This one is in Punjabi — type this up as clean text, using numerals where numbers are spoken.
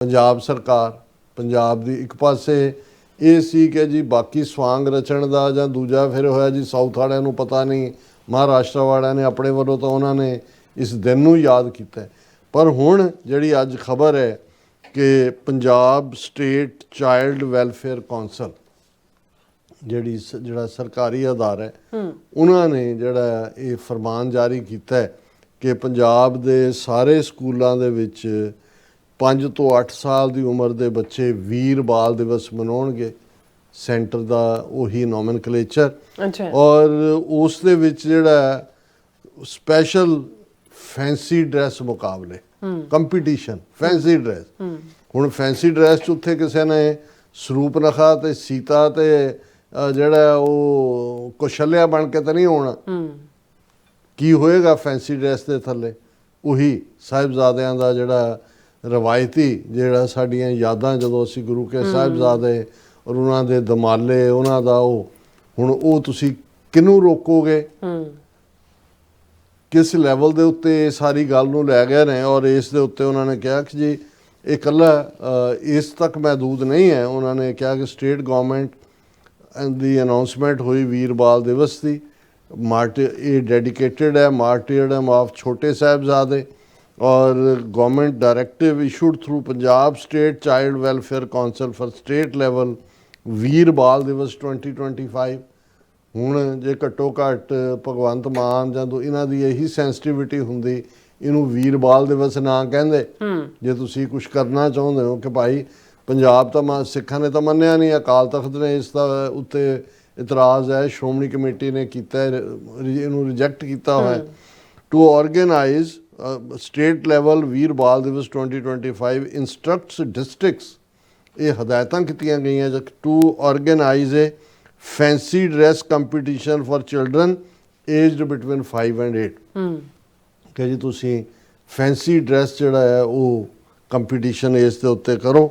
ਪੰਜਾਬ ਸਰਕਾਰ, ਪੰਜਾਬ ਦੀ ਇੱਕ ਪਾਸੇ ਇਹ ਸੀ ਕਿ ਜੀ ਬਾਕੀ ਸਵਾਂਗ ਰਚਣ ਦਾ ਜਾਂ ਦੂਜਾ ਫਿਰ ਹੋਇਆ ਜੀ ਸਾਊਥ ਵਾਲਿਆਂ ਨੂੰ ਪਤਾ ਨਹੀਂ, ਮਹਾਰਾਸ਼ਟਰ ਵਾਲਿਆਂ ਨੇ ਆਪਣੇ ਵੱਲੋਂ ਤਾਂ ਉਹਨਾਂ ਨੇ ਇਸ ਦਿਨ ਨੂੰ ਯਾਦ ਕੀਤਾ। ਪਰ ਹੁਣ ਜਿਹੜੀ ਅੱਜ ਖਬਰ ਹੈ ਕਿ Punjab state child welfare council ਜਿਹੜਾ ਸਰਕਾਰੀ ਅਦਾਰਾ ਹੈ ਉਹਨਾਂ ਨੇ ਜਿਹੜਾ ਇਹ ਫਰਮਾਨ ਜਾਰੀ ਕੀਤਾ ਹੈ ਕਿ ਪੰਜਾਬ ਦੇ ਸਾਰੇ ਸਕੂਲਾਂ ਦੇ ਵਿੱਚ 5 ਤੋਂ 8 ਸਾਲ ਦੀ ਉਮਰ ਦੇ ਬੱਚੇ ਵੀਰ ਬਾਲ ਦਿਵਸ ਮਨਾਉਣਗੇ। ਸੈਂਟਰ ਦਾ ਉਹੀ ਨੋਮਨਕਲੇਚਰ ਔਰ ਉਸ ਦੇ ਵਿੱਚ ਜਿਹੜਾ ਸਪੈਸ਼ਲ ਫੈਂਸੀ ਡਰੈਸ ਮੁਕਾਬਲੇ ਕੰਪੀਟੀਸ਼ਨ ਫੈਂਸੀ ਡਰੈਸ। ਹੁਣ ਫੈਂਸੀ ਡਰੈਸ 'ਚ ਉੱਥੇ ਕਿਸੇ ਨੇ ਸਰੂਪਨਖਾ ਤੇ ਸੀਤਾ ਤੇ ਜਿਹੜਾ ਉਹ ਕੁਸ਼ਲਿਆ ਬਣ ਕੇ ਤਾਂ ਨਹੀਂ ਆਉਣਾ। ਕੀ ਹੋਏਗਾ ਫੈਂਸੀ ਡਰੈਸ ਦੇ ਥੱਲੇ? ਉਹੀ ਸਾਹਿਬਜ਼ਾਦਿਆਂ ਦਾ ਜਿਹੜਾ ਰਵਾਇਤੀ ਜਿਹੜਾ ਸਾਡੀਆਂ ਯਾਦਾਂ ਜਦੋਂ ਅਸੀਂ ਗੁਰੂ ਕੇ ਸਾਹਿਬਜ਼ਾਦੇ ਔਰ ਉਹਨਾਂ ਦੇ ਦਮਾਲੇ ਉਹਨਾਂ ਦਾ ਹੁਣ ਉਹ ਤੁਸੀਂ ਕਿਹਨੂੰ ਰੋਕੋਗੇ? ਕਿਸ ਲੈਵਲ ਦੇ ਉੱਤੇ ਸਾਰੀ ਗੱਲ ਨੂੰ ਲੈ ਗਏ ਨੇ। ਔਰ ਇਸ ਦੇ ਉੱਤੇ ਉਹਨਾਂ ਨੇ ਕਿਹਾ ਕਿ ਜੀ ਇਹ ਇਕੱਲਾ ਇਸ ਤੱਕ ਮਹਿਦੂਦ ਨਹੀਂ ਹੈ। ਉਹਨਾਂ ਨੇ ਕਿਹਾ ਕਿ ਸਟੇਟ ਗੌਰਮੈਂਟ ਦੀ ਅਨਾਉਂਸਮੈਂਟ ਹੋਈ ਵੀਰ ਬਾਲ ਦਿਵਸ ਦੀ ਇਹ ਡੈਡੀਕੇਟਡ ਹੈ ਮਾਰਟੀਰਡਮ ਆਫ ਛੋਟੇ ਸਾਹਿਬਜ਼ਾਦੇ ਔਰ government directive issued through Punjab state child welfare council for state level Veer ਬਾਲ ਦਿਵਸ 2025। ਹੁਣ ਜੇ ਘੱਟੋ ਘੱਟ ਭਗਵੰਤ ਮਾਨ ਜਾਂ ਇਹਨਾਂ ਦੀ ਇਹੀ ਸੈਂਸਿਟੀਵਿਟੀ ਹੁੰਦੀ ਇਹਨੂੰ ਵੀਰ ਬਾਲ ਦਿਵਸ ਨਾ ਕਹਿੰਦੇ। ਜੇ ਤੁਸੀਂ ਕੁਝ ਕਰਨਾ ਚਾਹੁੰਦੇ ਹੋ ਕਿ ਭਾਈ ਪੰਜਾਬ ਤਾਂ ਸਿੱਖਾਂ ਨੇ ਤਾਂ ਮੰਨਿਆ ਨਹੀਂ, ਅਕਾਲ ਤਖਤ ਨੇ ਇਸ ਦਾ ਉੱਤੇ ਇਤਰਾਜ਼ ਹੈ, ਸ਼੍ਰੋਮਣੀ ਕਮੇਟੀ ਨੇ ਕੀਤਾ ਇਹਨੂੰ ਰਿਜੈਕਟ ਕੀਤਾ ਹੋਇਆ। To organise state level Veer ball Diwas 2025 instructs districts ਇਹ ਹਦਾਇਤਾਂ ਕੀਤੀਆਂ ਗਈਆਂ to organise a fancy dress competition for children aged between 5 and 8 ਕਿ ਜੀ ਤੁਸੀਂ ਫੈਂਸੀ ਡਰੈਸ ਜਿਹੜਾ ਹੈ ਉਹ ਕੰਪੀਟੀਸ਼ਨ ਇਸ ਦੇ ਉੱਤੇ ਕਰੋ।